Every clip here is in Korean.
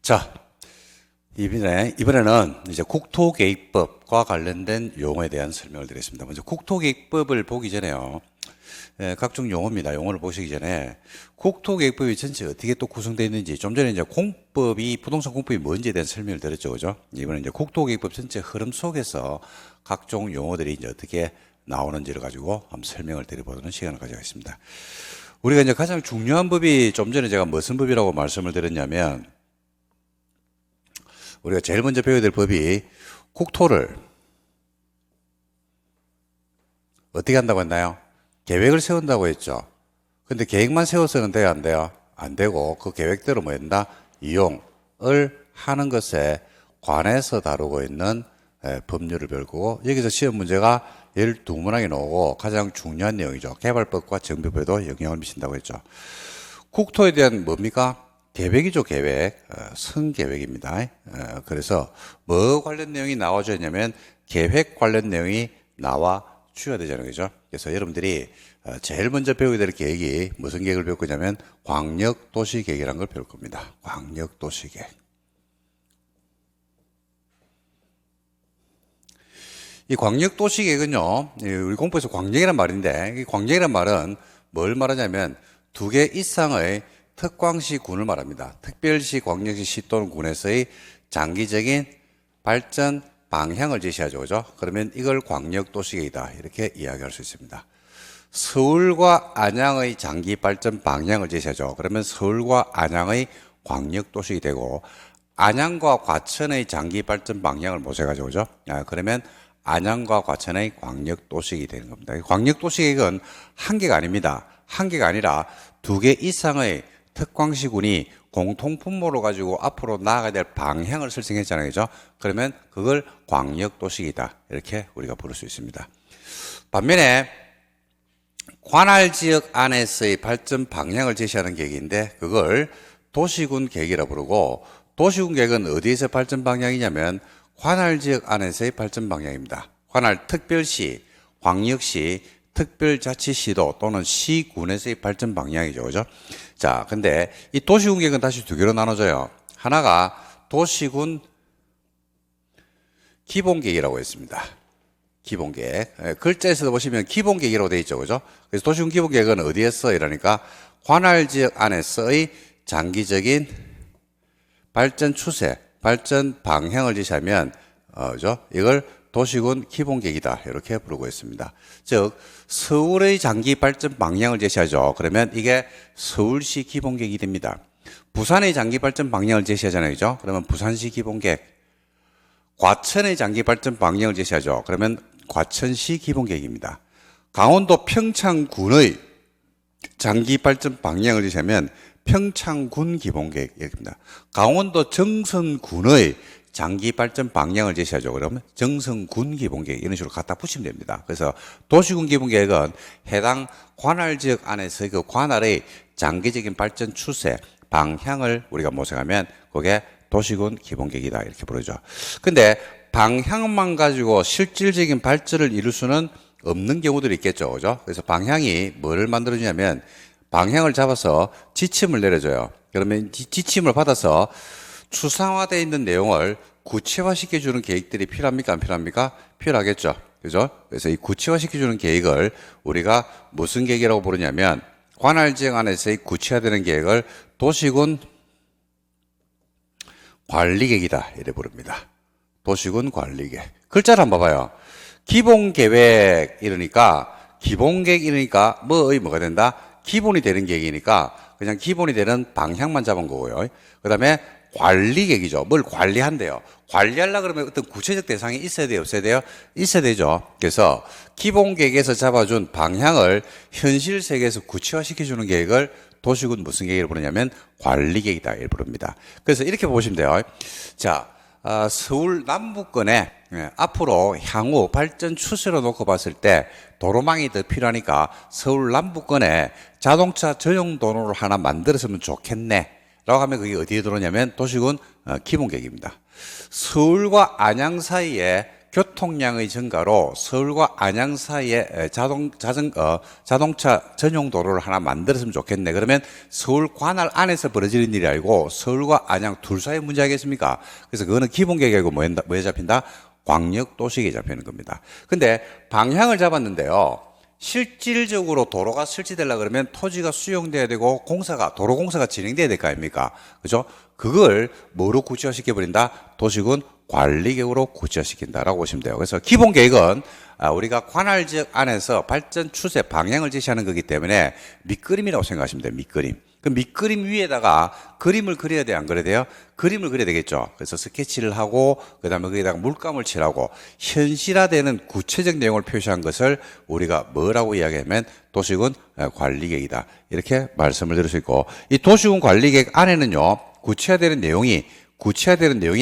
자, 이번에는 이제 국토계획법과 관련된 용어에 대한 설명을 드리겠습니다. 먼저 국토계획법을 보기 전에요. 각종 용어입니다. 용어를 보시기 전에 국토계획법이 전체 어떻게 또 구성되어 있는지, 좀 전에 이제 부동산 공법이 뭔지에 대한 설명을 드렸죠. 그죠? 이번에 이제 국토계획법 전체 흐름 속에서 각종 용어들이 이제 어떻게 나오는지를 가지고 한번 설명을 드려보는 시간을 가져가겠습니다. 우리가 이제 가장 중요한 법이, 좀 전에 제가 무슨 법이라고 말씀을 드렸냐면, 우리가 제일 먼저 배워야 될 법이 국토를 어떻게 한다고 했나요? 계획을 세운다고 했죠. 근데 계획만 세워서는 돼요, 안 돼요? 안 되고, 그 계획대로 뭐 한다? 이용을 하는 것에 관해서 다루고 있는 법률을 배울 거고, 여기서 시험 문제가 12문항이 나오고 가장 중요한 내용이죠. 개발법과 정비법에도 영향을 미친다고 했죠. 국토에 대한 뭡니까? 계획이죠, 계획. 선계획입니다. 그래서 뭐 관련 내용이 나와줘야 되냐면 계획 관련 내용이 나와 줘야 되잖아요. 그죠? 그래서 여러분들이 제일 먼저 배우게 될 계획이 무슨 계획을 배울 거냐면 광역도시계획이라는 걸 배울 겁니다. 광역도시계획. 이 광역도시계획은요, 우리 공부에서 광역이란 말인데, 이 광역이란 말은 뭘 말하냐면 두 개 이상의 특광시 군을 말합니다. 특별시, 광역시, 시 또는 군에서의 장기적인 발전 방향을 제시하죠. 그죠? 그러면 이걸 광역도시계획이다, 이렇게 이야기할 수 있습니다. 서울과 안양의 장기 발전 방향을 제시하죠. 그러면 서울과 안양의 광역도시가 되고, 안양과 과천의 장기 발전 방향을 모색하죠. 그죠? 그러면 안양과 과천의 광역도시계획이 되는 겁니다. 광역도시계획은 한 개가 아닙니다. 한 개가 아니라 두 개 이상의 특광시군이 공통분모로 가지고 앞으로 나아가야 될 방향을 설정했잖아요. 그죠? 그러면 그걸 광역도시계획이다, 이렇게 우리가 부를 수 있습니다. 반면에 관할지역 안에서의 발전 방향을 제시하는 계획인데, 그걸 도시군 계획이라고 부르고, 도시군 계획은 어디에서 발전 방향이냐면 관할지역 안에서의 발전 방향입니다. 관할 특별시, 광역시, 특별자치시도 또는 시군에서의 발전 방향이죠. 그죠? 자, 근데 이 도시군 계획은 다시 두 개로 나눠져요. 하나가 도시군 기본계획이라고 했습니다. 기본계획. 글자에서도 보시면 기본계획이라고 되어 있죠. 그죠? 그래서 도시군 기본계획은 어디에서 이러니까 관할지역 안에서의 장기적인 발전 추세, 발전 방향을 제시하면, 그죠? 이걸 도시군 기본계획이다, 이렇게 부르고 있습니다. 즉, 서울의 장기 발전 방향을 제시하죠. 그러면 이게 서울시 기본계획이 됩니다. 부산의 장기 발전 방향을 제시하잖아요. 그죠? 그러면 부산시 기본계획. 과천의 장기 발전 방향을 제시하죠. 그러면 과천시 기본계획입니다. 강원도 평창군의 장기 발전 방향을 제시하면 평창군 기본계획입니다. 강원도 정선군의 장기 발전 방향을 제시하죠. 그러면 정선군 기본계획, 이런 식으로 갖다 붙이면 됩니다. 그래서 도시군 기본계획은 해당 관할지역 안에서 그 관할의 장기적인 발전 추세, 방향을 우리가 모색하면 그게 도시군 기본계획이다, 이렇게 부르죠. 근데 방향만 가지고 실질적인 발전을 이룰 수는 없는 경우들이 있겠죠. 그죠? 그래서 방향이 뭐를 만들어주냐면 방향을 잡아서 지침을 내려줘요. 그러면 지침을 받아서 추상화되어 있는 내용을 구체화시켜주는 계획들이 필요합니까? 안 필요합니까? 필요하겠죠. 그죠? 그래서 이 구체화시켜주는 계획을 우리가 무슨 계획이라고 부르냐면 관할지역 안에서의 구체화되는 계획을 도시군 관리계획이다, 이래 부릅니다. 도시군 관리계획. 글자를 한번 봐봐요. 기본계획 이러니까, 기본계획 이러니까 뭐가 된다? 기본이 되는 계획이니까 그냥 기본이 되는 방향만 잡은 거고요. 그 다음에 관리계획이죠. 뭘 관리한대요. 관리하려고 그러면 어떤 구체적 대상이 있어야 돼요, 없어야 돼요? 있어야 되죠. 그래서 기본계획에서 잡아준 방향을 현실 세계에서 구체화시켜주는 계획을 도시군 무슨 계획을 부르냐면 관리계획이다, 이를 부릅니다. 그래서 이렇게 보시면 돼요. 자, 서울 남부권에 앞으로 향후 발전 추세로 놓고 봤을 때 도로망이 더 필요하니까 서울 남부권에 자동차 전용 도로를 하나 만들었으면 좋겠네 라고 하면 그게 어디에 들어오냐면 도시군 기본계획입니다. 서울과 안양 사이에 교통량의 증가로 서울과 안양 사이에 자동차 전용 도로를 하나 만들었으면 좋겠네. 그러면 서울 관할 안에서 벌어지는 일이 아니고 서울과 안양 둘 사이의 문제 아니겠습니까? 그래서 그거는 기본계획이고 뭐에 잡힌다? 광역도시계획에 잡히는 겁니다. 근데 방향을 잡았는데요. 실질적으로 도로가 설치되려고 그러면 토지가 수용돼야 되고 도로공사가 진행돼야 될 거 아닙니까? 그죠? 그걸 뭐로 구체화시켜버린다? 도시군 관리계획으로 구체화시킨다라고 보시면 돼요. 그래서 기본계획은 우리가 관할 지역 안에서 발전 추세 방향을 제시하는 거기 때문에 밑그림이라고 생각하시면 돼요. 밑그림. 그 밑그림 위에다가 그림을 그려야 돼요? 안 그려야 돼요? 그림을 그려야 되겠죠. 그래서 스케치를 하고 그다음에 거기다가 물감을 칠하고 현실화되는 구체적 내용을 표시한 것을 우리가 뭐라고 이야기하면 도시군 관리계획이다. 이렇게 말씀을 드릴 수 있고, 이 도시군 관리계획 안에는요, 구체화되는 내용이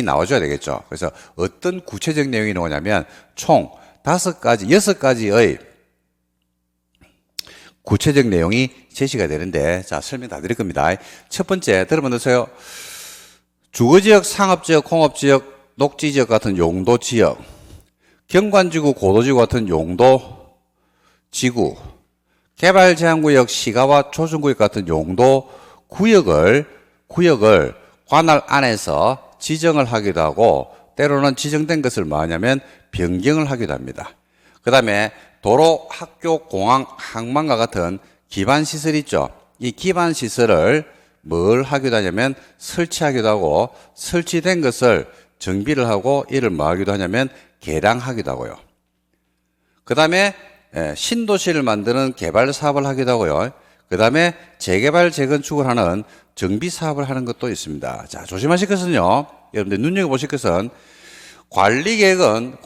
나와줘야 되겠죠. 그래서 어떤 구체적 내용이 나오냐면 총 6가지의 구체적 내용이 제시가 되는데, 자, 설명 다 드릴 겁니다. 첫 번째, 들어보세요. 주거지역, 상업지역, 공업지역, 녹지지역 같은 용도지역, 경관지구, 고도지구 같은 용도지구, 개발제한구역, 시가와 조정구역 같은 용도구역을 관할 안에서 지정을 하기도 하고, 때로는 지정된 것을 뭐하냐면 변경을 하기도 합니다. 그 다음에 도로, 학교, 공항, 항만과 같은 기반시설 있죠. 이 기반시설을 뭘 하기도 하냐면 설치하기도 하고, 설치된 것을 정비를 하고, 이를 뭐 하기도 하냐면 개량하기도 하고요. 그 다음에 신도시를 만드는 개발 사업을 하기도 하고요. 그 다음에 재개발, 재건축을 하는 정비 사업을 하는 것도 있습니다. 자, 조심하실 것은요, 여러분들 눈여겨보실 것은 관리계획은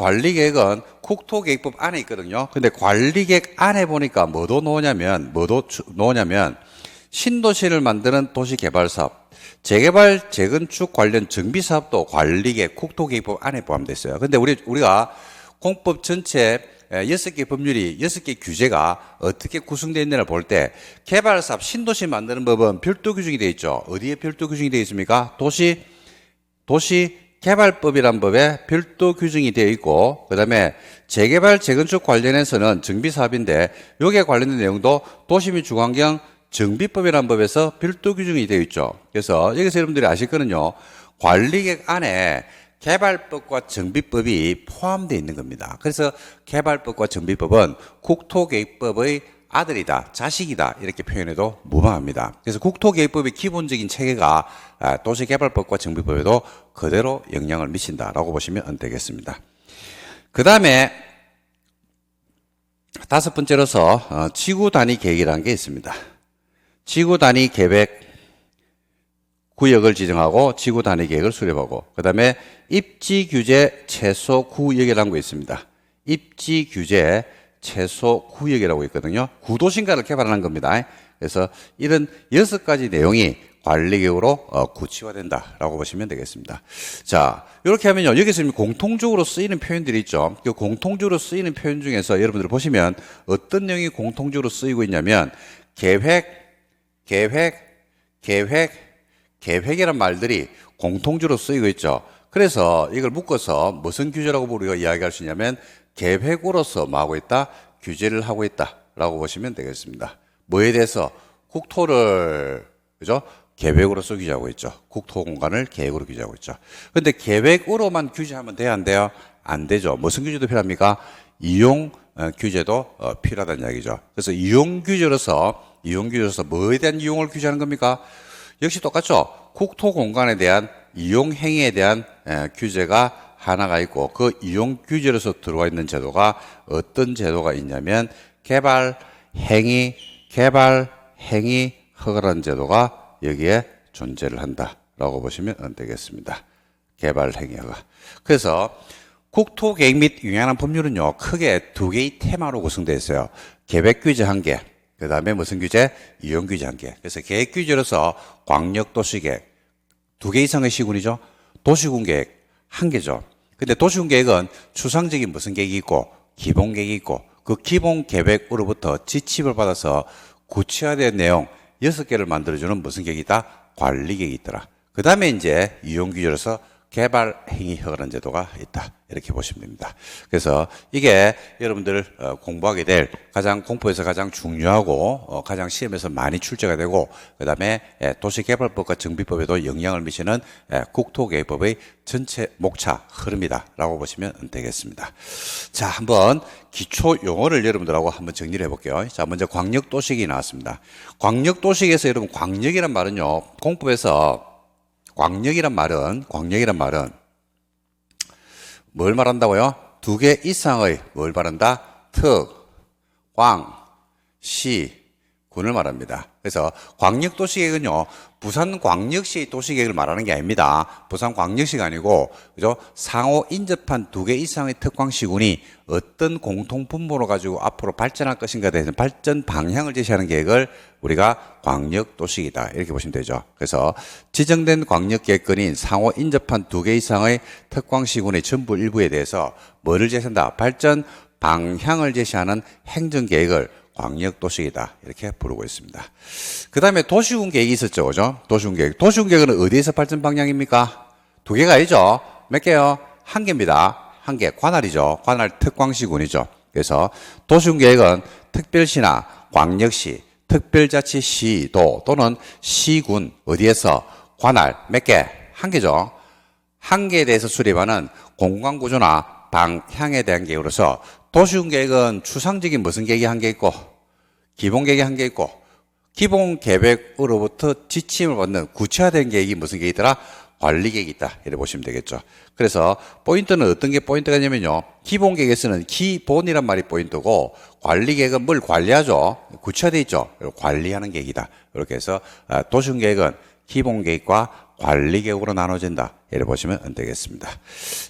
국토계획법 안에 있거든요. 근데 관리계획 안에 보니까 뭐도 넣으냐면 신도시를 만드는 도시개발사업, 재개발, 재건축 관련 정비사업도 관리계획, 국토계획법 안에 포함되어 있어요. 근데 우리가 공법 전체 6개 법률이, 6개 규제가 어떻게 구성되어 있느냐를 볼 때, 개발사업, 신도시 만드는 법은 별도 규정이 되어 있죠. 어디에 별도 규정이 되어 있습니까? 도시개발법이란 법에 별도 규정이 되어 있고, 그 다음에 재개발, 재건축 관련해서는 정비사업인데, 여기에 관련된 내용도 도시 및 주거환경 정비법이라는 법에서 별도 규정이 되어 있죠. 그래서 여기서 여러분들이 아실 거는요, 관리계획 안에 개발법과 정비법이 포함되어 있는 겁니다. 그래서 개발법과 정비법은 국토계획법의 아들이다, 자식이다, 이렇게 표현해도 무방합니다. 그래서 국토계획법의 기본적인 체계가 도시개발법과 정비법에도 그대로 영향을 미친다라고 보시면 되겠습니다. 그 다음에 다섯 번째로서 지구 단위 계획이라는 게 있습니다. 지구 단위 계획 구역을 지정하고 지구 단위 계획을 수립하고, 그 다음에 입지 규제 최소 구역이라는 거 있습니다. 입지 규제 최소 구역이라고 있거든요. 구도심가를 개발하는 겁니다. 그래서 이런 6가지 내용이 관리계획으로 구체화된다라고 보시면 되겠습니다. 자, 이렇게 하면요, 여기서 공통적으로 쓰이는 표현들이 있죠. 그 공통적으로 쓰이는 표현 중에서 여러분들 보시면 어떤 내용이 공통적으로 쓰이고 있냐면 계획이란 말들이 공통적으로 쓰이고 있죠. 그래서 이걸 묶어서 무슨 규제라고 우리가 이야기할 수 있냐면 계획으로서 뭐 하고 있다? 규제를 하고 있다라고 보시면 되겠습니다. 뭐에 대해서? 국토를, 그죠? 계획으로서 규제하고 있죠. 국토 공간을 계획으로 규제하고 있죠. 근데 계획으로만 규제하면 돼요? 안 돼요? 안 되죠. 무슨 규제도 필요합니까? 이용 규제도 필요하다는 이야기죠. 그래서 이용 규제로서 뭐에 대한 이용을 규제하는 겁니까? 역시 똑같죠. 국토 공간에 대한 이용 행위에 대한 규제가 하나가 있고, 그 이용 규제로서 들어와 있는 제도가 어떤 제도가 있냐면 개발 행위 허가라는 제도가 여기에 존재를 한다라고 보시면 되겠습니다. 개발 행위 허가. 그래서 국토계획 및 유연한 법률은요, 크게 2개의 테마로 구성되어 있어요. 계획 규제 1개, 그 다음에 무슨 규제? 이용 규제 1개. 그래서 계획 규제로서 광역도시계획 2개 이상의 시군이죠. 도시군계획 1개죠. 근데 도시군계획은 추상적인 무슨 계획이 있고 기본계획이 있고, 그 기본계획으로부터 지침을 받아서 구체화된 내용 6개를 만들어주는 무슨 계획이다? 관리계획이 있더라. 그 다음에 이제 이용 규제로서 개발 행위 허가라는 제도가 있다. 이렇게 보시면 됩니다. 그래서 이게 여러분들 공부하게 될 가장 공부에서 가장 중요하고 가장 시험에서 많이 출제가 되고 그다음에 도시개발법과 정비법에도 영향을 미치는 국토계획법의 전체 목차 흐름이다라고 보시면 되겠습니다. 자, 한번 기초 용어를 여러분들하고 한번 정리를 해볼게요. 자, 먼저 광역도시계획이 나왔습니다. 광역도시계획에서 여러분 광역이란 말은요, 공법에서 광역이란 말은 뭘 말한다고요? 두 개 이상의 뭘 말한다? 특, 광, 시, 군을 말합니다. 그래서 광역도시계획은요, 부산광역시 도시계획을 말하는 게 아닙니다. 부산광역시가 아니고, 그죠? 상호 인접한 두 개 이상의 특광시군이 어떤 공통분모를 가지고 앞으로 발전할 것인가에 대해서 발전 방향을 제시하는 계획을 우리가 광역도시계획이다. 이렇게 보시면 되죠. 그래서 지정된 광역계획권인 상호 인접한 두 개 이상의 특광시군의 전부 일부에 대해서 뭐를 제시한다? 발전 방향을 제시하는 행정계획을 광역도시계획이다. 이렇게 부르고 있습니다. 그 다음에 도시군계획이 있었죠. 그죠? 도시군계획. 도시군계획은 어디에서 발전 방향입니까? 두 개가 아니죠. 몇 개요? 한 개입니다. 한 개. 관할이죠. 관할 특광시군이죠. 그래서 도시군계획은 특별시나 광역시, 특별자치시도 또는 시군 어디에서 관할 몇 개? 한 개죠. 한 개에 대해서 수립하는 공간구조나 방향에 대한 계획으로서 도시군계획은 추상적인 무슨 계획이 한 개 있고 기본계획이 한 개 있고 기본계획으로부터 지침을 받는 구체화된 계획이 무슨 계획이더라? 관리계획이 있다. 이렇게 보시면 되겠죠. 그래서 포인트는 어떤 게 포인트가 냐면요. 기본계획에서는 기본이란 말이 포인트고 관리계획은 뭘 관리하죠? 구체화되어 있죠. 관리하는 계획이다. 이렇게 해서 도시군계획은 기본계획과 관리계획으로 나눠진다. 이렇게 보시면 되겠습니다.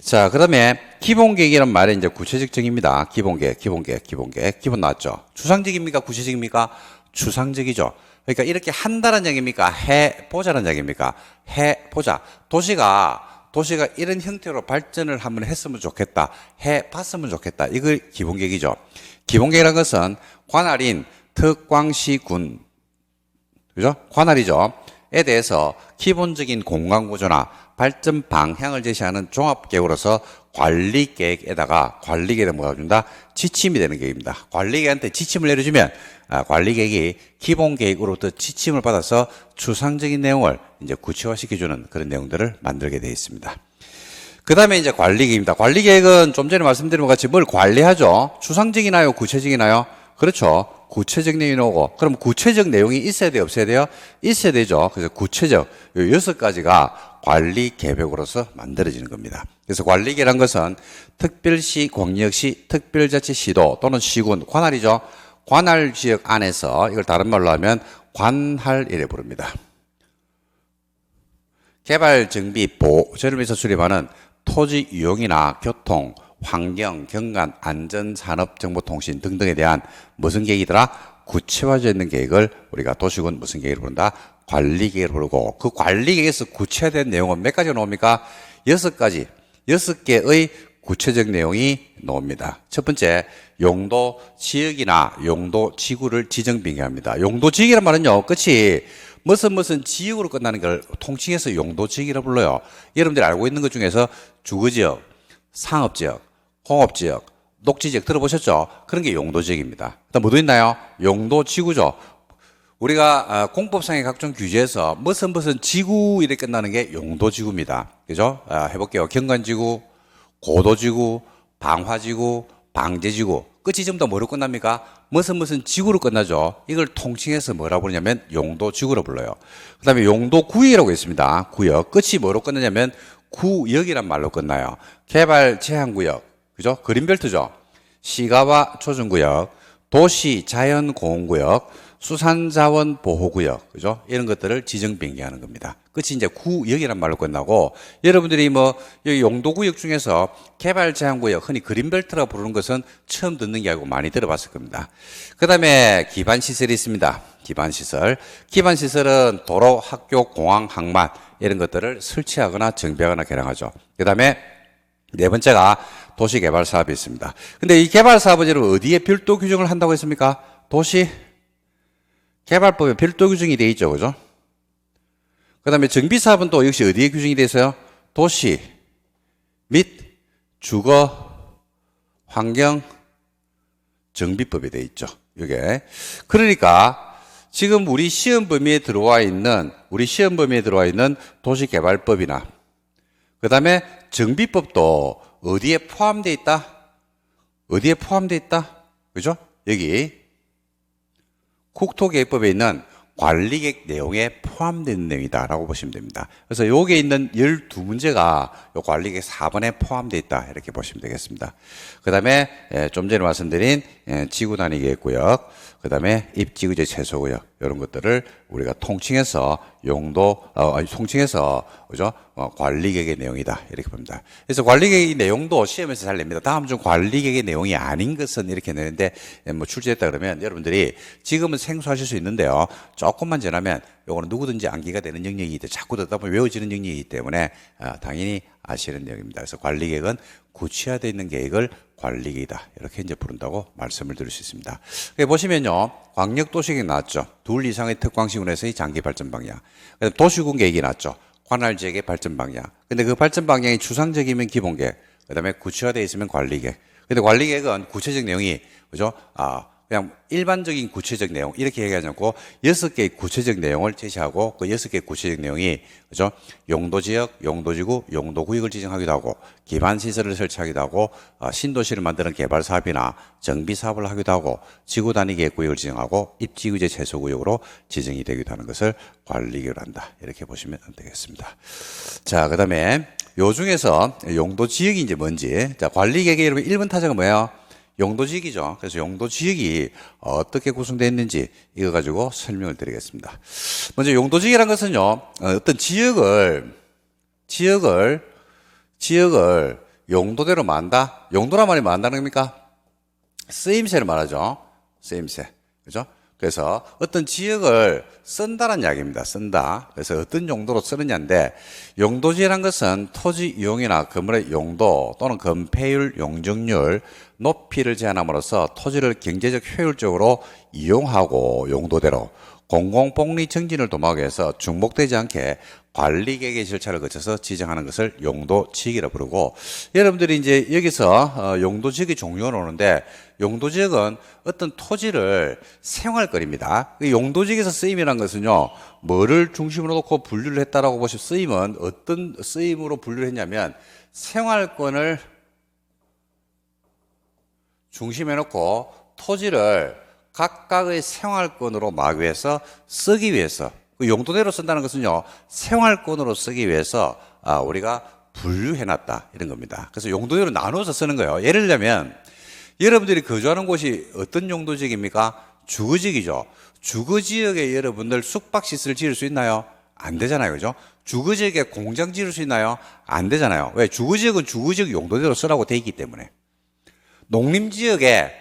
자, 그 다음에 기본계획이란 말이 이제 구체적정입니다. 기본계획. 기본 나왔죠. 추상적입니까? 구체적입니까? 추상적이죠. 그러니까 이렇게 한다는 얘기입니까? 해보자는 얘기입니까? 해보자. 도시가 이런 형태로 발전을 한번 했으면 좋겠다. 해봤으면 좋겠다. 이걸 기본계획이죠. 기본계획이라는 것은 관할인 특광시군, 그죠? 관할이죠. 에 대해서 기본적인 공간구조나 발전 방향을 제시하는 종합계획으로서 관리계획에다가 관리계획을 뭐가 준다? 지침이 되는 계획입니다. 관리계획한테 지침을 내려주면 관리계획이 기본계획으로부터 지침을 받아서 추상적인 내용을 이제 구체화시켜주는 그런 내용들을 만들게 되어 있습니다. 그 다음에 이제 관리계획입니다. 관리계획은 좀 전에 말씀드린 것 같이 뭘 관리하죠? 추상적이나요? 구체적이나요? 그렇죠. 구체적 내용이 나오고, 그럼 구체적 내용이 있어야 돼요? 없어야 돼요? 있어야 되죠. 그래서 구체적, 요 6가지가 관리 계획으로서 만들어지는 겁니다. 그래서 관리계획이란 것은 특별시, 광역시, 특별자치시도 또는 시군, 관할이죠. 관할 지역 안에서 이걸 다른 말로 하면 관할이래 부릅니다. 개발, 정비, 보호를 수립하는 토지 이용이나 교통, 환경, 경관, 안전, 산업, 정보통신 등등에 대한 무슨 계획이더라? 구체화되어 있는 계획을 우리가 도시군 무슨 계획을 부른다? 관리계획을 부르고 그 관리계획에서 구체화된 내용은 몇 가지가 나옵니까? 6가지, 6개의 구체적 내용이 나옵니다. 첫 번째, 용도 지역이나 용도 지구를 지정 빙의합니다. 용도 지역이란 말은요, 끝이 무슨 지역으로 끝나는 걸 통칭해서 용도 지역이라고 불러요. 여러분들이 알고 있는 것 중에서 주거지역, 상업지역, 공업지역, 녹지지역 들어보셨죠? 그런 게 용도지역입니다. 그다음 뭐도 있나요? 용도지구죠. 우리가 공법상의 각종 규제에서 무슨 지구 이렇게 끝나는 게 용도지구입니다. 그죠? 해볼게요. 경관지구, 고도지구, 방화지구, 방제지구. 끝이 전부 다 뭐로 끝납니까? 무슨 지구로 끝나죠. 이걸 통칭해서 뭐라고 부르냐면 용도지구로 불러요. 그 다음에 용도구역이라고 있습니다. 구역. 끝이 뭐로 끝나냐면 구역이란 말로 끝나요. 개발 제한구역. 그죠? 그린벨트죠. 시가와 초중구역, 도시 자연공원구역, 수산자원 보호구역, 그죠? 이런 것들을 지정 빙의하는 겁니다. 끝이 이제 구역이란 말로 끝나고, 여러분들이 여기 용도구역 중에서 개발 제한구역, 흔히 그린벨트라고 부르는 것은 처음 듣는 게 아니고 많이 들어봤을 겁니다. 그 다음에 기반시설이 있습니다. 기반시설은 도로, 학교, 공항, 항만, 이런 것들을 설치하거나 정비하거나 개량하죠. 그 다음에 네 번째가 도시개발 사업이 있습니다. 근데 이 개발 사업은 어디에 별도 규정을 한다고 했습니까? 도시개발법에 별도 규정이 되어 있죠. 그죠? 그 다음에 정비사업은 또 역시 어디에 규정이 되어 있어요? 도시개발법에 및 주거 환경 정비법에 되어 있죠. 이게 그러니까 지금 우리 시험 범위에 들어와 있는 도시개발법이나 그다음에 정비법도 어디에 포함되어 있다? 어디에 포함되어 있다? 그죠? 여기 국토계획법에 있는 관리계획 내용에 포함된 내용이다라고 보시면 됩니다. 그래서 여기에 있는 12문제가 요 관리계획 4번에 포함되어 있다 이렇게 보시면 되겠습니다. 그 다음에 좀 전에 말씀드린 지구 단위 계획구역, 그 다음에 입지구제 최소구역 이런 것들을 우리가 통칭해서 그죠? 관리계획의 내용이다 이렇게 봅니다. 그래서 관리계획의 내용도 시험에서 잘 냅니다. 다음 중 관리계획의 내용이 아닌 것은 이렇게 내는데 뭐 출제했다 그러면 여러분들이 지금은 생소하실 수 있는데요. 조금만 지나면 요거는 누구든지 암기가 되는 영역이기 때문에 자꾸 듣다 보면 외워지는 영역이기 때문에 당연히 아시는 내용입니다. 그래서 관리계획은 구체화되어 있는 계획을 관리계획이다 이렇게 이제 부른다고 말씀을 드릴 수 있습니다. 보시면요, 광역도시계획 나왔죠. 둘 이상의 특광시군에서의 장기 발전 방향. 그다음 도시군 계획이 나왔죠. 관할 지역의 발전 방향. 근데 그 발전 방향이 추상적이면 기본계획, 그다음에 구체화되어 있으면 관리계획. 근데 관리계획은 구체적 내용이 그죠? 그냥 일반적인 구체적 내용 이렇게 얘기하지 않고 6개의 구체적 내용을 제시하고 그 6개의 구체적 내용이 그죠? 용도지역, 용도지구, 용도구역을 지정하기도 하고 기반시설을 설치하기도 하고 신도시를 만드는 개발사업이나 정비사업을 하기도 하고 지구단위 계획구역을 지정하고 입지구제 최소구역으로 지정이 되기도 하는 것을 관리계획을 한다 이렇게 보시면 되겠습니다. 자, 그 다음에 요 중에서 용도지역이 이제 뭔지, 자, 관리계획의 여러분 1번 타자가 뭐예요? 용도지역이죠. 그래서 용도지역이 어떻게 구성되어 있는지 이거 가지고 설명을 드리겠습니다. 먼저 용도지역이라는 것은요, 어떤 지역을 용도대로 만다. 용도란 말이 뭐 한다는 겁니까? 쓰임새를 말하죠. 쓰임새. 그죠? 그래서 어떤 지역을 쓴다는 이야기입니다. 쓴다. 그래서 어떤 용도로 쓰느냐인데, 용도지라는 것은 토지 이용이나 건물의 용도 또는 건폐율, 용적률, 높이를 제한함으로써 토지를 경제적 효율적으로 이용하고 용도대로 공공복리 정진을 도모하기 위해서 중복되지 않게 관리계획의 절차를 거쳐서 지정하는 것을 용도지역이라 부르고, 여러분들이 이제 여기서 용도지역의 종류가 오는데, 용도지역은 어떤 토지를 생활거리입니다. 용도지역에서 쓰임이라는 것은요, 뭐를 중심으로 놓고 분류를 했다라고 보시면, 쓰임은 어떤 쓰임으로 분류를 했냐면 생활권을 중심에 놓고 토지를 각각의 생활권으로 막 위해서 쓰기 위해서, 그 용도대로 쓴다는 것은요, 생활권으로 쓰기 위해서 우리가 분류해놨다 이런 겁니다. 그래서 용도대로 나눠서 쓰는 거예요. 예를 들면 여러분들이 거주하는 곳이 어떤 용도지역입니까? 주거지역이죠. 주거지역에 여러분들 숙박시설 지을 수 있나요? 안 되잖아요. 그죠? 주거지역에 공장 지을 수 있나요? 안 되잖아요. 왜? 주거지역은 주거지역 용도대로 쓰라고 돼 있기 때문에. 농림지역에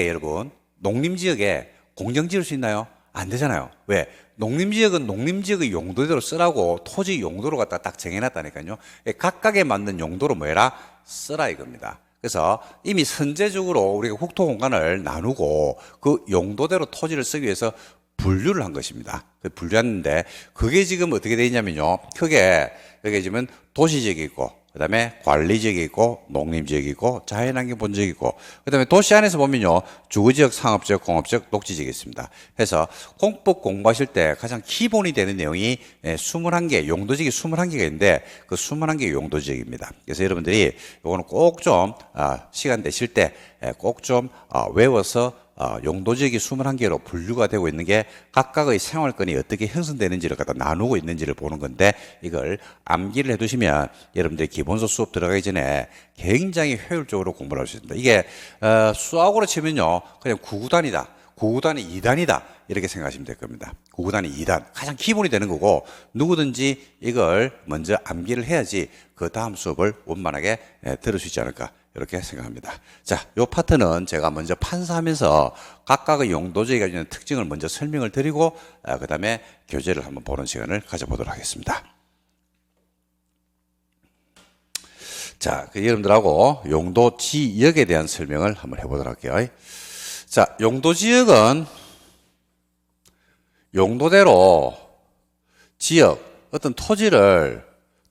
여러분, 농림지역에 공장 지을 수 있나요? 안 되잖아요. 왜? 농림지역은 농림지역의 용도대로 쓰라고 토지 용도로 갖다 딱 정해놨다니까요. 각각에 맞는 용도로 뭐 해라? 쓰라 이겁니다. 그래서 이미 선제적으로 우리가 국토 공간을 나누고 그 용도대로 토지를 쓰기 위해서 분류를 한 것입니다. 분류했는데 그게 지금 어떻게 되어 있냐면요. 크게 여기 지금 도시지역이 있고 그 다음에 관리지역이 있고 농림지역이 있고 자연환경 본지역이 있고 그 다음에 도시 안에서 보면요. 주거지역, 상업지역, 공업지역, 녹지지역이 있습니다. 그래서 공법 공부하실 때 가장 기본이 되는 내용이 21개, 용도지역이 21개가 있는데 그 21개 용도지역입니다. 그래서 여러분들이 이거는 꼭 좀 시간 되실 때 꼭 좀 외워서 용도지역이 21개로 분류가 되고 있는 게 각각의 생활권이 어떻게 형성되는지를 갖다 나누고 있는지를 보는 건데 이걸 암기를 해두시면 여러분들이 기본서 수업 들어가기 전에 굉장히 효율적으로 공부를 할 수 있습니다. 이게 수학으로 치면요 그냥 구구단이다. 구구단이 2단이다. 이렇게 생각하시면 될 겁니다. 구구단이 2단. 가장 기본이 되는 거고 누구든지 이걸 먼저 암기를 해야지 그 다음 수업을 원만하게 들을 수 있지 않을까. 이렇게 생각합니다. 자, 요 파트는 제가 먼저 판사하면서 각각의 용도지역이 가지고 있는 특징을 먼저 설명을 드리고 그 다음에 교재를 한번 보는 시간을 가져보도록 하겠습니다. 자, 여러분들하고 용도지역에 대한 설명을 한번 해보도록 할게요. 자, 용도지역은 용도대로 지역, 어떤 토지를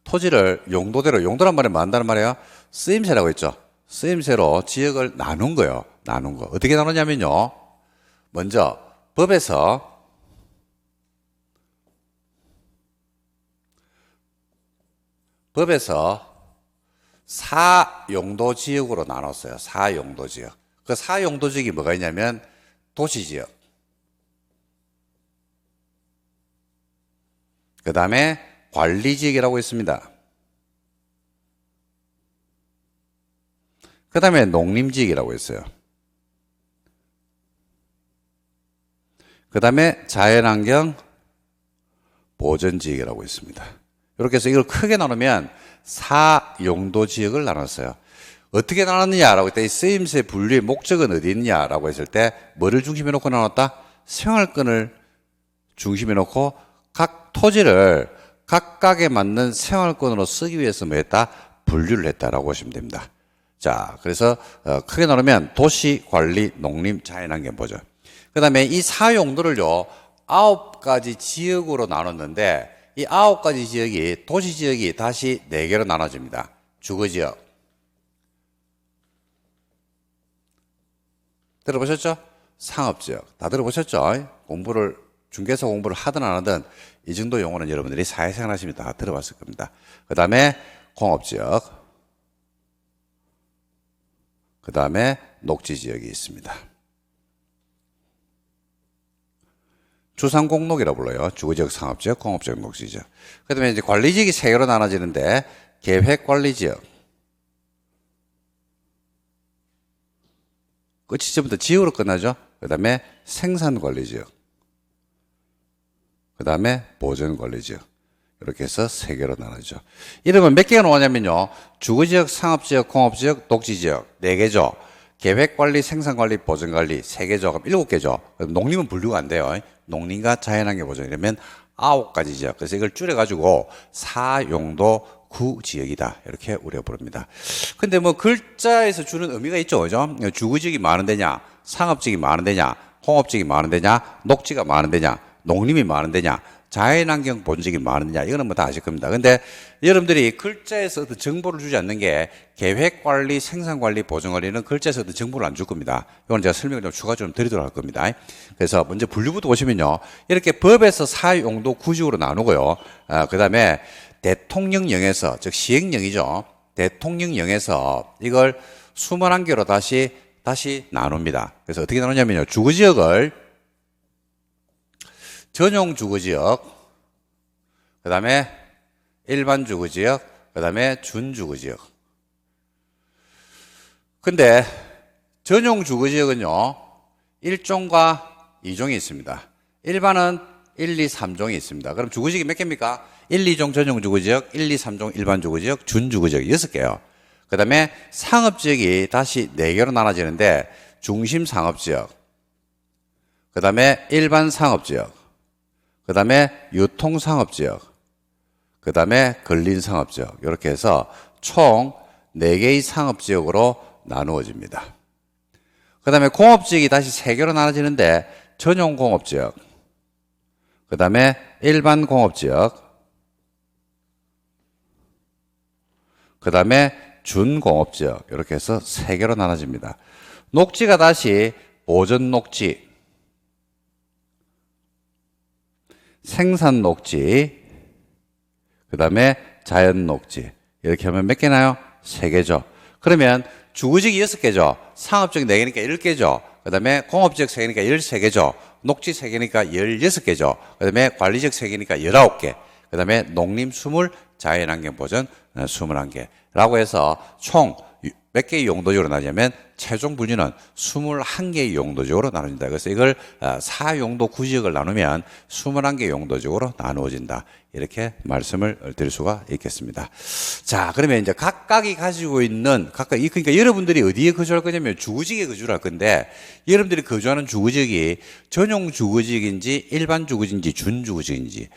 토지를 용도대로, 용도란 말이 뭐 한다는 말이에요? 쓰임새라고 했죠. 쓰임새로 지역을 나눈 거예요. 나눈 거. 어떻게 나누냐면요. 먼저 법에서 사용도 지역으로 나눴어요. 사용도 지역. 그 사용도 지역이 뭐가 있냐면 도시 지역. 그 다음에 관리 지역이라고 있습니다. 그 다음에 농림지역이라고 있어요. 그 다음에 자연환경 보전지역이라고 있습니다. 이렇게 해서 이걸 크게 나누면 사용도 지역을 나눴어요. 어떻게 나눴느냐라고 했더니 쓰임새 분류의 목적은 어디 있느냐라고 했을 때 뭐를 중심에 놓고 나눴다? 생활권을 중심에 놓고 각 토지를 각각에 맞는 생활권으로 쓰기 위해서 뭐 했다? 분류를 했다라고 보시면 됩니다. 자, 그래서 크게 나누면 도시, 관리, 농림, 자연환경 보전. 그 다음에 이 사용도를요 9가지 지역으로 나눴는데 이 9가지 지역이 도시 지역이 다시 4개로 나눠집니다. 주거지역 들어보셨죠? 상업지역 다 들어보셨죠? 중개사 공부를 하든 안 하든 이 정도 용어는 여러분들이 사회생활 하시면 다 들어봤을 겁니다. 그 다음에 공업지역, 그 다음에 녹지지역이 있습니다. 주상공록이라고 불러요. 주거지역, 상업지역, 공업지역, 녹지지역. 그 다음에 이제 관리지역이 3개로 나눠지는데 계획관리지역. 끝이 전부터 지역으로 끝나죠. 그 다음에 생산관리지역. 그 다음에 보전관리지역. 이렇게 해서 3개로 나눠죠. 이러면 몇 개가 나오냐면요. 주거지역, 상업지역, 공업지역, 녹지지역 4개죠. 계획관리, 생산관리, 보전관리 3개죠. 그럼 7개죠. 농림은 분류가 안 돼요. 농림과 자연환경 보전 이러면 9가지 지역. 그래서 이걸 줄여가지고 사용도 구지역이다. 이렇게 우리가 부릅니다. 근데 뭐 글자에서 주는 의미가 있죠. 그죠? 주거지역이 많은 데냐, 상업지역이 많은 데냐, 공업지역이 많은 데냐, 녹지가 많은 데냐, 농림이 많은 데냐, 자연환경 본적이 많으냐 이거는 뭐 다 아실 겁니다. 근데 여러분들이 글자에서 어떤 정보를 주지 않는 게 계획관리, 생산관리, 보전관리는 글자에서 어떤 정보를 안 줄 겁니다. 이건 제가 설명을 좀 추가적으로 좀 드리도록 할 겁니다. 그래서 먼저 분류부터 보시면요. 이렇게 법에서 사용도 구직으로 나누고요. 그 다음에 대통령령에서, 즉 시행령이죠. 대통령령에서 이걸 21개로 다시 나눕니다. 그래서 어떻게 나누냐면요. 주거지역을 전용 주거지역, 그 다음에 일반 주거지역, 그 다음에 준주거지역. 근데 전용 주거지역은요, 1종과 2종이 있습니다. 일반은 1, 2, 3종이 있습니다. 그럼 주거지역이 몇 개입니까? 1, 2종 전용 주거지역, 1, 2, 3종 일반 주거지역, 준주거지역 6개요. 그 다음에 상업지역이 다시 4개로 나눠지는데 중심 상업지역, 그 다음에 일반 상업지역, 그 다음에 유통상업지역, 그 다음에 근린상업지역 이렇게 해서 총 4개의 상업지역으로 나누어집니다. 그 다음에 공업지역이 다시 3개로 나눠지는데 전용공업지역, 그 다음에 일반 공업지역, 그 다음에 준공업지역 이렇게 해서 3개로 나눠집니다. 녹지가 다시 보전녹지, 생산녹지, 그 다음에 자연녹지 이렇게 하면 몇 개나요? 3개죠. 그러면 주거지역이 6개죠. 상업지역 4개니까 10개죠. 그 다음에 공업지역 3개니까 13개죠. 녹지 3개니까 16개죠. 그 다음에 관리지역 3개니까 19개. 그 다음에 농림 20, 자연환경 보전 21개. 라고 해서 총 몇 개의 용도적으로 나누냐면 최종 분류는 21개의 용도적으로 나눠진다. 그래서 이걸 사용도 구지역을 나누면 21개 용도적으로 나누어진다. 이렇게 말씀을 드릴 수가 있겠습니다. 자, 그러면 이제 각각이 가지고 있는 그러니까 여러분들이 어디에 거주할 거냐면 주거지역에 거주할 건데 여러분들이 거주하는 주거지역이 전용 주거지역인지 일반 주거지역인지 준주거지역인지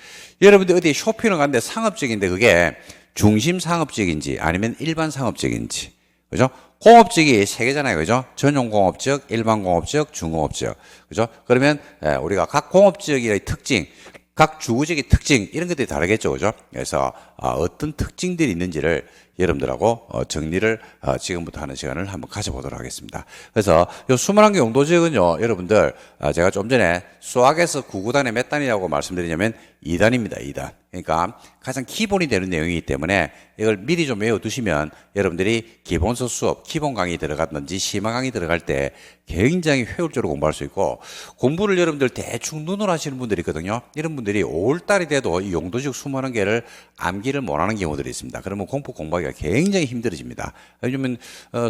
여러분들이 어디에 쇼핑을 갔는데 상업지역인데 그게 중심 상업지역인지 아니면 일반 상업지역인지 그죠? 공업지역이 3개잖아요. 그죠? 전용 공업지역, 일반 공업지역, 중공업지역. 그죠? 그러면 우리가 각 공업지역의 특징, 각 주거지역의 특징 이런 것들이 다르겠죠, 그죠? 그래서 어떤 특징들이 있는지를 여러분들하고 정리를 지금부터 하는 시간을 한번 가져보도록 하겠습니다. 그래서 이 21개 용도지역은요, 여러분들 제가 좀 전에 수학에서 구구단에 몇 단이라고 말씀드리냐면 2단입니다. 2단. 그러니까 가장 기본이 되는 내용이기 때문에 이걸 미리 좀 외워두시면 여러분들이 기본서 수업, 기본 강의 들어갔든지 심화 강의 들어갈 때 굉장히 효율적으로 공부할 수 있고, 공부를 여러분들 대충 눈으로 하시는 분들이 있거든요. 이런 분들이 5월달이 돼도 이 용도지역 21개를 암기를 못하는 경우들이 있습니다. 그러면 공부하기가 굉장히 힘들어집니다. 왜냐면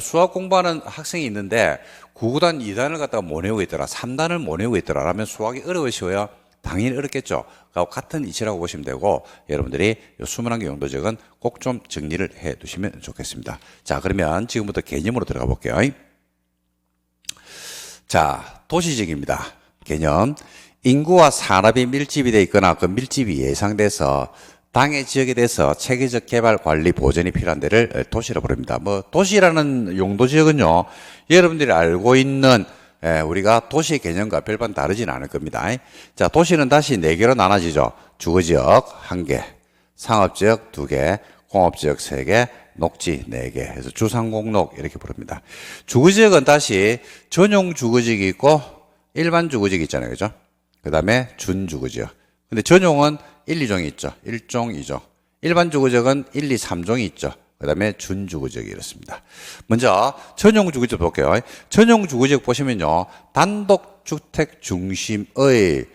수학 공부하는 학생이 있는데 9단 2단을 갖다가 못 외우고 있더라, 3단을 못 외우고 있더라 라면 수학이 어려우시고요, 당연히 어렵겠죠. 같은 이치라고 보시면 되고, 여러분들이 21개 용도지역은 꼭 좀 정리를 해 두시면 좋겠습니다. 자, 그러면 지금부터 개념으로 들어가 볼게요. 자, 도시지역입니다. 개념. 인구와 산업이 밀집이 되어 있거나 그 밀집이 예상돼서 당해 지역에 대해서 체계적 개발, 관리, 보전이 필요한 데를 도시라 부릅니다. 도시라는 용도지역은요, 여러분들이 알고 있는 우리가 도시 개념과 별반 다르진 않을 겁니다. 자, 도시는 다시 4개로 나눠지죠. 주거지역 1개, 상업지역 2개, 공업지역 3개, 녹지 4개 해서 주상공록 이렇게 부릅니다. 주거지역은 다시 전용 주거지역이 있고 일반 주거지역이 있잖아요, 그죠? 그 다음에 준주거지역. 근데 전용은 1, 2종이 있죠. 1종, 2종. 일반 주거지역은 1, 2, 3종이 있죠. 그 다음에 준주거지역이 이렇습니다. 먼저 전용 주거지역 볼게요. 전용 주거지역 보시면요, 단독주택 중심의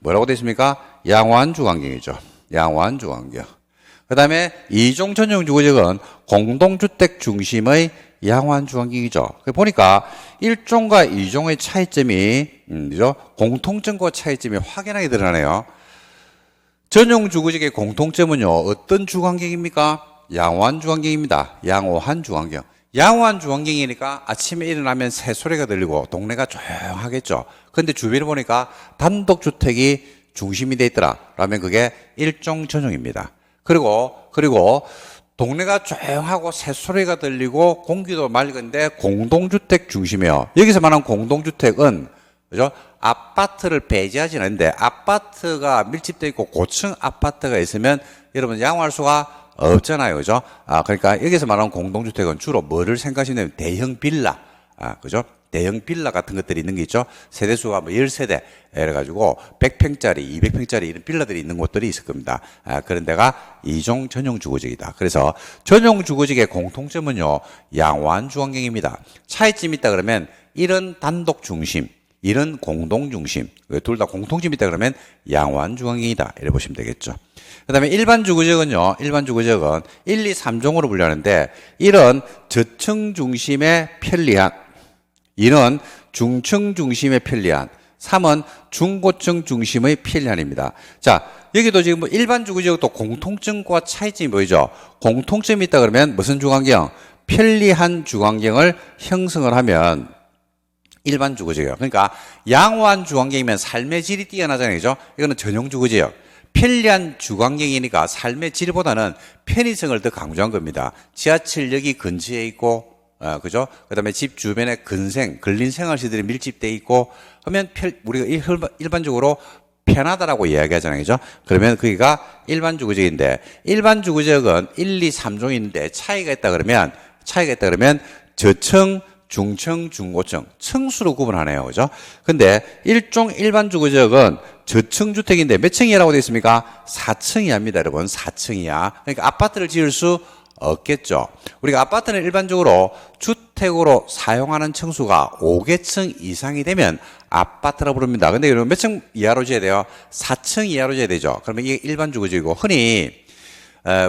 뭐라고 되어 있습니까? 양호한 주환경이죠. 양호한 주환경. 그 다음에 2종 전용 주거지역은 공동주택 중심의 양호한 주환경이죠. 보니까 1종과 2종의 차이점이 공통점과 차이점이 확연하게 드러나네요. 전용 주거지역의 공통점은요, 어떤 주환경입니까? 양호한 주환경입니다. 양호한 주환경. 양호한 주환경이니까 아침에 일어나면 새소리가 들리고 동네가 조용하겠죠. 그런데 주변을 보니까 단독주택이 중심이 돼 있더라 라면 그게 1종 전용입니다. 그리고 동네가 조용하고 새소리가 들리고 공기도 맑은데 공동주택 중심이에요. 여기서 말하는 공동주택은, 그죠? 아파트를 배제하지는 않는데 아파트가 밀집되어 있고 고층 아파트가 있으면 여러분 양호할 수가 없잖아요, 그죠? 그러니까 여기서 말하는 공동주택은 주로 뭐를 생각하시냐면 대형 빌라, 그죠? 대형 빌라 같은 것들이 있는 게 있죠. 세대수가 10세대 이래가지고 100평짜리, 200평짜리 이런 빌라들이 있는 곳들이 있을 겁니다. 그런 데가 2종 전용 주거지역이다. 그래서 전용 주거지역의 공통점은요, 양호한 주환경입니다. 차이점이 있다 그러면 이런 단독 중심, 이런 공동 중심, 둘 다 공통점이 있다 그러면 양호한 주환경이다 이렇게 보시면 되겠죠. 그 다음에 일반 주거지역은요, 일반 주거지역은 1, 2, 3종으로 분류하는데, 이런 저층 중심의 편리한, 2는 중층 중심의 편리한, 3은 중고층 중심의 편리한입니다. 자, 여기도 지금 일반 주거지역도 공통점과 차이점이 보이죠? 공통점이 있다 그러면 무슨 주환경? 편리한 주환경을 형성을 하면 일반 주거지역. 그러니까 양호한 주환경이면 삶의 질이 뛰어나잖아요, 그죠? 이거는 전용 주거지역. 편리한 주환경이니까 삶의 질보다는 편의성을 더 강조한 겁니다. 지하철역이 근처에 있고, 그죠? 그 다음에 집 주변에 근린 생활시설이 밀집되어 있고, 하면 우리가 일반적으로 편하다라고 이야기하잖아요, 그죠? 그러면 거기가 일반 주거지역인데, 일반 주거지역은 1, 2, 3종이 있는데 차이가 있다 그러면 저층, 중층, 중고층, 층수로 구분하네요, 그죠? 근데 1종 일반 주거지역은 저층 주택인데 몇 층이라고 되어 있습니까? 4층이 합니다, 여러분. 4층이야. 그러니까 아파트를 지을 수 없겠죠. 우리가 아파트는 일반적으로 주택으로 사용하는 층수가 5개층 이상이 되면 아파트라고 부릅니다. 근데 여러분 몇 층 이하로 지어야 돼요? 4층 이하로 지어야 되죠. 그러면 이게 일반 주거지역이고, 흔히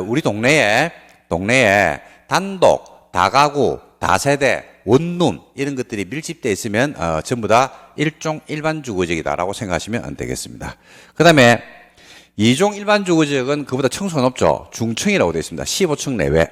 우리 동네에 단독, 다가구, 다세대, 원룸 이런 것들이 밀집되어 있으면 전부 다 1종 일반 주거지역이다라고 생각하시면 안 되겠습니다. 그 다음에 2종 일반 주거지역은 그보다 층수가 높죠. 중층이라고 되어 있습니다. 15층 내외.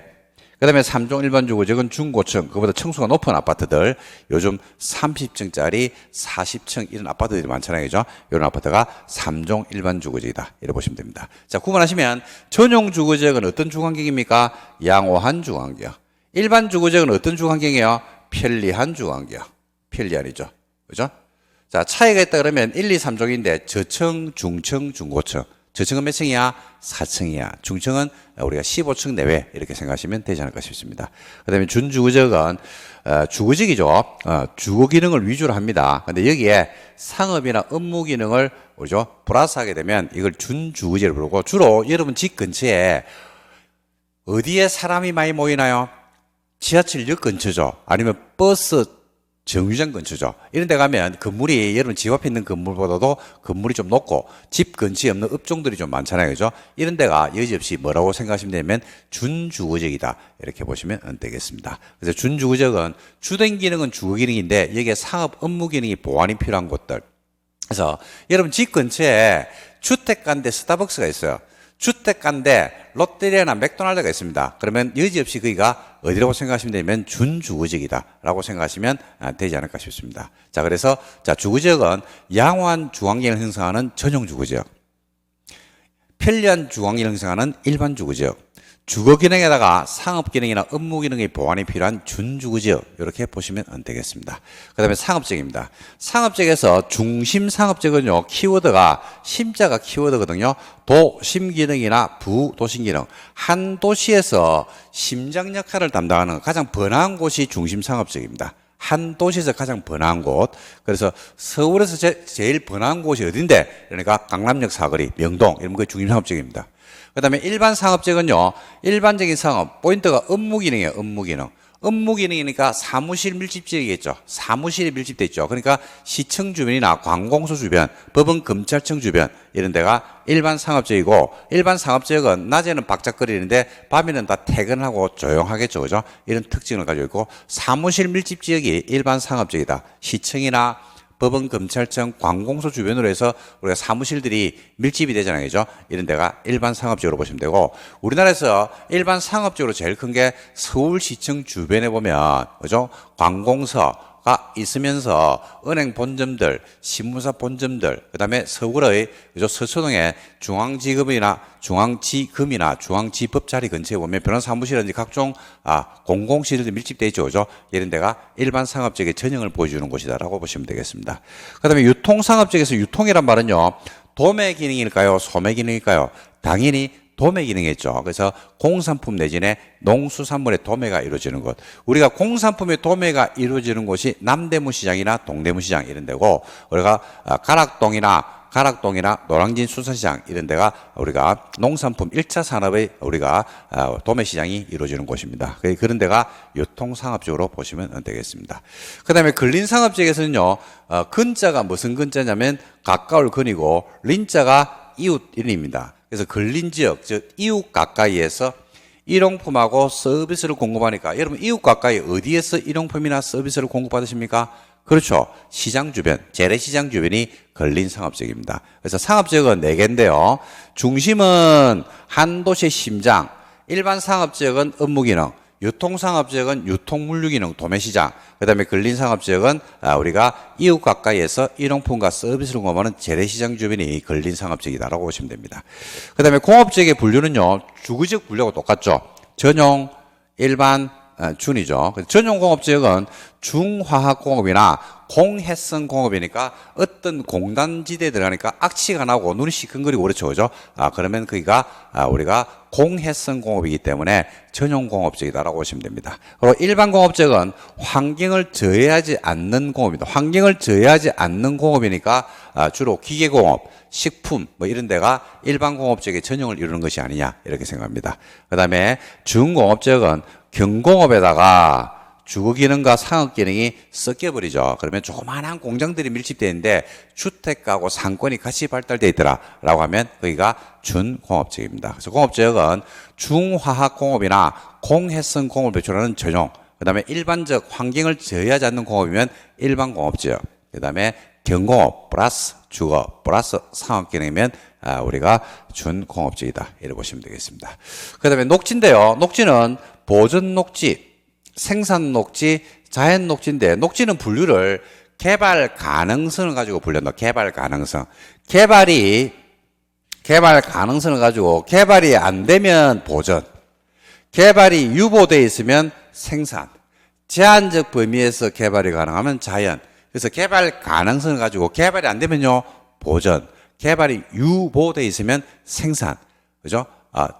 그 다음에 3종 일반 주거지역은 중고층, 그보다 층수가 높은 아파트들, 요즘 30층짜리 40층 이런 아파트들이 많잖아요, 그죠? 이런 아파트가 3종 일반 주거지역이다 이렇게 보시면 됩니다. 자, 구분하시면 전용 주거지역은 어떤 주환경입니까? 양호한 주환경. 일반 주거지역은 어떤 주환경이에요? 편리한 주환경. 편리한이죠, 그죠? 자, 차이가 있다 그러면 1, 2, 3종인데 저층, 중층, 중고층. 저층은 몇 층이야? 4층이야. 중층은 우리가 15층 내외 이렇게 생각하시면 되지 않을까 싶습니다. 그 다음에 준주거적은 주거적이죠. 주거 기능을 위주로 합니다. 근데 여기에 상업이나 업무 기능을 뭐죠? 플러스하게 되면 이걸 준주거지를 부르고 주로 여러분 집 근처에 어디에 사람이 많이 모이나요? 지하철역 근처죠. 아니면 버스 정류장 근처죠. 이런 데 가면 건물이 여러분 집 앞에 있는 건물보다도 건물이 좀 높고 집 근처에 없는 업종들이 좀 많잖아요. 그죠? 이런 데가 여지없이 뭐라고 생각하시면 되면 준주거적이다. 이렇게 보시면 되겠습니다. 그래서 준주거적은 주된 기능은 주거 기능인데 여기에 상업 업무 기능이 보완이 필요한 곳들. 그래서 여러분 집 근처에 주택가인데 스타벅스가 있어요. 주택가인데 롯데리아나 맥도날드가 있습니다. 그러면 여지없이 거기가 어디라고 생각하시면 되면 준주거지이다 라고 생각하시면 되지 않을까 싶습니다. 자, 그래서 자, 주거지역은 양호한 주거환경을 형성하는 전용 주거지역, 편리한 주거환경을 형성하는 일반 주거지역, 주거 기능에다가 상업 기능이나 업무 기능의 보완이 필요한 준주거지역 이렇게 보시면 되겠습니다. 그 다음에 상업지역입니다. 상업지역에서 중심 상업지역은요, 키워드가 심자가 키워드거든요. 도심 기능이나 부도심 기능, 한 도시에서 심장 역할을 담당하는 가장 번화한 곳이 중심 상업지역입니다. 한 도시에서 가장 번화한 곳. 그래서 서울에서 제일 번화한 곳이 어딘데? 그러니까 강남역 사거리, 명동 이런 게 중심 상업지역입니다. 그 다음에 일반 상업지역은요, 일반적인 상업, 포인트가 업무 기능이에요, 업무 기능. 업무 기능이니까 사무실 밀집지역이겠죠. 사무실이 밀집돼 있죠. 그러니까 시청 주변이나 관공서 주변, 법원 검찰청 주변 이런 데가 일반 상업지역이고, 일반 상업지역은 낮에는 박작거리는데 밤에는 다 퇴근하고 조용하겠죠. 그죠? 이런 특징을 가지고 있고, 사무실 밀집지역이 일반 상업지역이다. 시청이나 법원, 검찰청, 관공서 주변으로 해서 우리가 사무실들이 밀집이 되잖아요. 그죠? 이런 데가 일반 상업지역으로 보시면 되고, 우리나라에서 일반 상업지역으로 제일 큰 게 서울시청 주변에 보면, 그죠? 관공서가 있으면서 은행 본점들, 신문사 본점들, 그 다음에 서울의, 그죠? 서초동에 중앙지검이나 중앙지법자리 근처에 보면 변호사무실이라든지 각종 공공시설들이 밀집되어 있죠. 그죠? 이런 데가 일반 상업지역의 전형을 보여주는 곳이다라고 보시면 되겠습니다. 그 다음에 유통상업지역에서 유통이란 말은요, 도매 기능일까요? 소매 기능일까요? 당연히 도매 기능이겠죠. 그래서 공산품 내지는 농수산물의 도매가 이루어지는 곳. 우리가 공산품의 도매가 이루어지는 곳이 남대문 시장이나 동대문 시장 이런 데고, 우리가 가락동이나 노량진 수산시장 이런 데가 우리가 농산품 1차 산업의 우리가 도매 시장이 이루어지는 곳입니다. 그런 데가 유통상업지역으로 보시면 되겠습니다. 그 다음에 근린상업지역에서는요, 근자가 무슨 근자냐면 가까울 근이고, 린자가 이웃 이름입니다. 그래서 근린지역, 즉 이웃 가까이에서 일용품하고 서비스를 공급하니까, 여러분 이웃 가까이 어디에서 일용품이나 서비스를 공급받으십니까? 그렇죠. 시장 주변, 재래시장 주변이 근린상업지역입니다. 그래서 상업지역은 4개인데요. 중심은 한 도시의 심장, 일반 상업지역은 업무기능, 유통상업지역은 유통물류기능, 도매시장, 그 다음에 근린상업지역은 우리가 이웃 가까이에서 일용품과 서비스를 공급하는 재래시장 주변이 근린상업지역이다라고 보시면 됩니다. 그 다음에 공업지역의 분류는요, 주거지역 분류하고 똑같죠. 전용, 일반, 준이죠. 전용공업지역은 중화학공업이나 공해성 공업이니까 어떤 공단지대에 들어가니까 악취가 나고 눈이 시큰거리고 그렇죠. 그죠? 그러면 거기가 우리가 공해성 공업이기 때문에 전용공업지역이다라고 보시면 됩니다. 그리고 일반 공업지역은 환경을 저해하지 않는 공업입니다. 환경을 저해하지 않는 공업이니까 주로 기계공업, 식품 뭐 이런 데가 일반 공업지역의 전용을 이루는 것이 아니냐 이렇게 생각합니다. 그 다음에 중공업지역은 경공업에다가 주거기능과 상업기능이 섞여버리죠. 그러면 조그마한 공장들이 밀집되어 있는데 주택가하고 상권이 같이 발달되어 있더라 라고 하면 거기가 준공업지역입니다. 그래서 공업지역은 중화학공업이나 공해성 공업을 배출하는 전용, 그 다음에 일반적 환경을 저해하지 않는 공업이면 일반공업지역, 그 다음에 경공업 플러스 주거 플러스 상업기능이면 우리가 준공업지역이다 이렇게 보시면 되겠습니다. 그 다음에 녹지인데요. 녹지는 보존 녹지, 생산 녹지, 자연 녹지인데, 녹지는 분류를 개발 가능성을 가지고 분류한다. 개발 가능성. 개발 가능성을 가지고 개발이 안 되면 보존, 개발이 유보되어 있으면 생산, 제한적 범위에서 개발이 가능하면 자연, 그래서 개발 가능성을 가지고 개발이 안 되면요, 보전. 개발이 유보돼 있으면 생산. 그죠?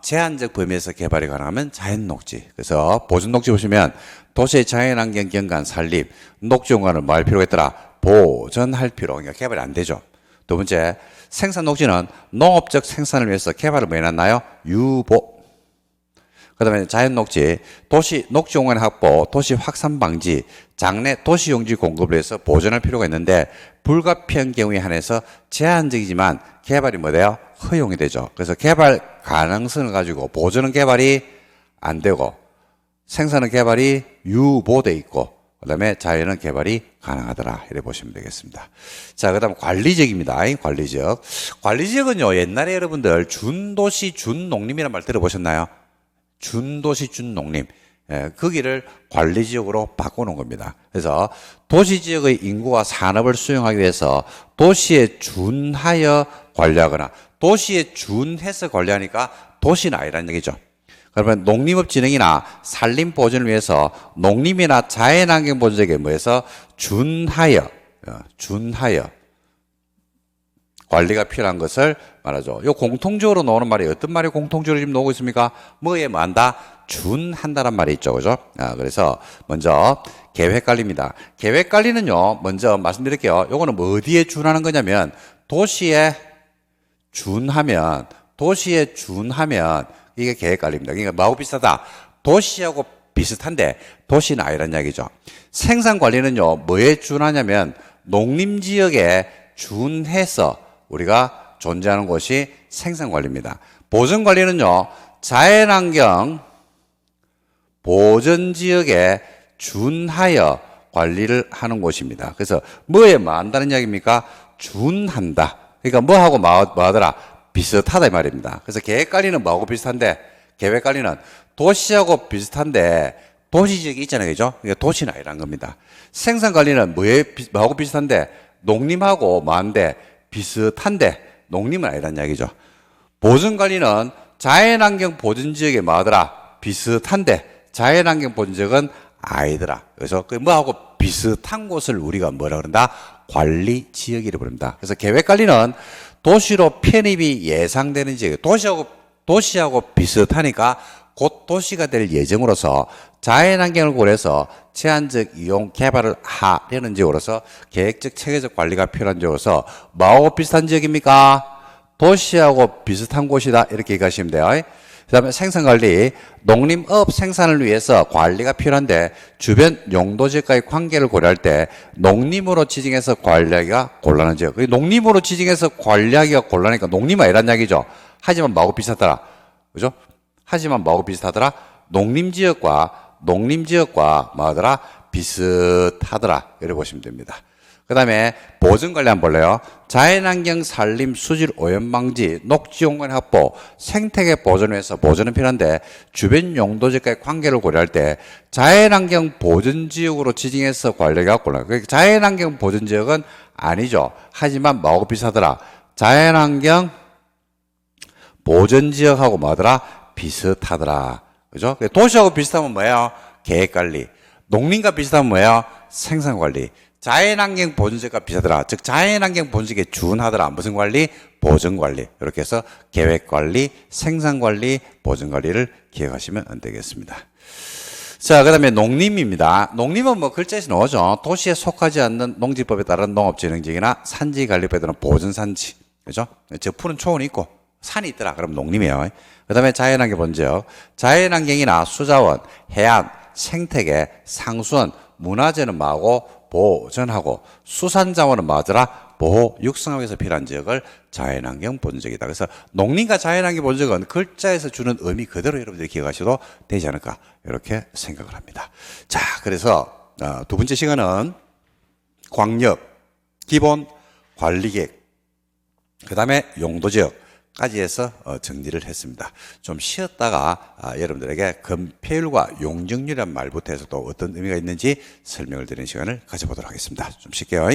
제한적 범위에서 개발이 가능하면 자연 녹지. 그래서 보전 녹지 보시면 도시의 자연환경 경관 산립, 녹지 공간을 뭐 할 필요가 있더라? 보전할 필요. 그러니까 개발이 안 되죠. 두 번째, 생산 녹지는 농업적 생산을 위해서 개발을 뭐 해놨나요? 유보. 그 다음에 자연 녹지, 도시 녹지 공간 확보, 도시 확산 방지, 장래 도시 용지 공급을 위해서 보존할 필요가 있는데 불가피한 경우에 한해서 제한적이지만 개발이 뭐 돼요? 허용이 되죠. 그래서 개발 가능성을 가지고 보존은 개발이 안 되고 생산은 개발이 유보돼 있고 그 다음에 자연은 개발이 가능하더라. 이렇게 보시면 되겠습니다. 자, 그 다음 관리지역입니다. 관리지역. 관리지역은요, 옛날에 여러분들 준도시, 준농림이라는 말 들어보셨나요? 준도시, 준농림. 거기를 관리지역으로 바꿔놓은 겁니다. 그래서 도시지역의 인구와 산업을 수용하기 위해서 도시에 준하여 관리하거나 도시에 준해서 관리하니까 도시는 아니라는 얘기죠. 그러면 농림업진흥이나 산림보전을 위해서 농림이나 자연환경 보전에 뭐해서 준하여 관리가 필요한 것을 말하죠. 요 공통적으로 나오는 말이 어떤 말이 공통적으로 지금 나오고 있습니까? 뭐에 뭐 한다? 준한다란 말이 있죠. 그죠? 그래서 먼저 계획관리입니다. 계획관리는요, 먼저 말씀드릴게요. 요거는 뭐 어디에 준하는 거냐면 도시에 준하면 이게 계획관리입니다. 그러니까 뭐하고 비슷하다? 도시하고 비슷한데 도시는 아니란 이야기죠. 생산관리는요, 뭐에 준하냐면 농림지역에 준해서 우리가 존재하는 곳이 생산관리입니다. 보전관리는요, 자연환경 보전지역에 준하여 관리를 하는 곳입니다. 그래서 뭐에 뭐 한다는 이야기입니까? 준한다. 그러니까 뭐하고 뭐 하더라? 비슷하다 이 말입니다. 그래서 계획관리는 뭐하고 비슷한데 계획관리는 도시하고 비슷한데 도시지역이 있잖아요. 그죠? 그러니까 도시는 아니란 겁니다. 생산관리는 뭐하고 비슷한데 농림하고 뭐한데 비슷한데 농림은 아니란 이야기죠. 보전관리는 자연환경 보전지역에 뭐하더라? 비슷한데 자연환경 보전지역은 아니더라. 그래서 그 뭐하고 비슷한 곳을 우리가 뭐라 그런다? 관리지역이라고 부릅니다. 그래서 계획관리는 도시로 편입이 예상되는 지역, 도시하고 비슷하니까 곧 도시가 될 예정으로서 자연환경을 고려해서 제한적 이용 개발을 하려는 지역으로서 계획적 체계적 관리가 필요한 지역으로서 뭐하고 비슷한 지역입니까? 도시하고 비슷한 곳이다. 이렇게 얘기하시면 돼요. 그 다음에 생산관리, 농림업 생산을 위해서 관리가 필요한데 주변 용도지역과의 관계를 고려할 때 농림으로 지정해서 관리하기가 곤란한 지역. 농림으로 지정해서 관리하기가 곤란하니까 농림은 아니란 이야기죠. 하지만 뭐하고 비슷하더라. 그죠? 하지만 뭐하고 비슷하더라? 농림지역과 뭐하더라? 비슷하더라. 이렇게 보시면 됩니다. 그 다음에 보전관리 한번 볼래요? 자연환경 산림 수질 오염 방지, 녹지공간 확보, 생태계 보전을 위해서 보전은 필요한데 주변 용도지역과의 관계를 고려할 때 자연환경 보전지역으로 지정해서 관리가 곤란해요. 그러니까 자연환경 보전지역은 아니죠. 하지만 뭐하고 비슷하더라? 자연환경 보전지역하고 뭐하더라? 비슷하더라. 그죠? 도시하고 비슷하면 뭐예요? 계획관리. 농림과 비슷하면 뭐예요? 생산관리. 자연환경 보전지역과 비슷하더라. 즉 자연환경 보전지역에 준하더라. 무슨 관리? 보전관리. 이렇게 해서 계획관리, 생산관리, 보전관리를 기억하시면 되겠습니다. 자, 그 다음에 농림입니다. 농림은 뭐 글자에서 나오죠. 도시에 속하지 않는 농지법에 따른 농업진흥지역이나 산지관리법에 따른 보전산지. 그죠? 저 푸른 초원이 있고 산이 있더라. 그럼 농림이에요. 그 다음에 자연환경 보전지역. 자연환경이나 수자원, 해안, 생태계, 상수원, 문화재는 뭐하고 보전하고 수산자원은 뭐하더라? 보호, 육성하기 위해서 필요한 지역을 자연환경 보전지역이다. 그래서 농림과 자연환경 보전지역은 글자에서 주는 의미 그대로 여러분들이 기억하셔도 되지 않을까 이렇게 생각을 합니다. 자, 그래서 두 번째 시간은 광역, 기본, 관리계획, 그 다음에 용도지역 까지 해서 정리를 했습니다. 좀 쉬었다가 여러분들에게 건폐율과 용적률이라는 말부터 해서 또 어떤 의미가 있는지 설명을 드리는 시간을 가져보도록 하겠습니다. 좀 쉴게요.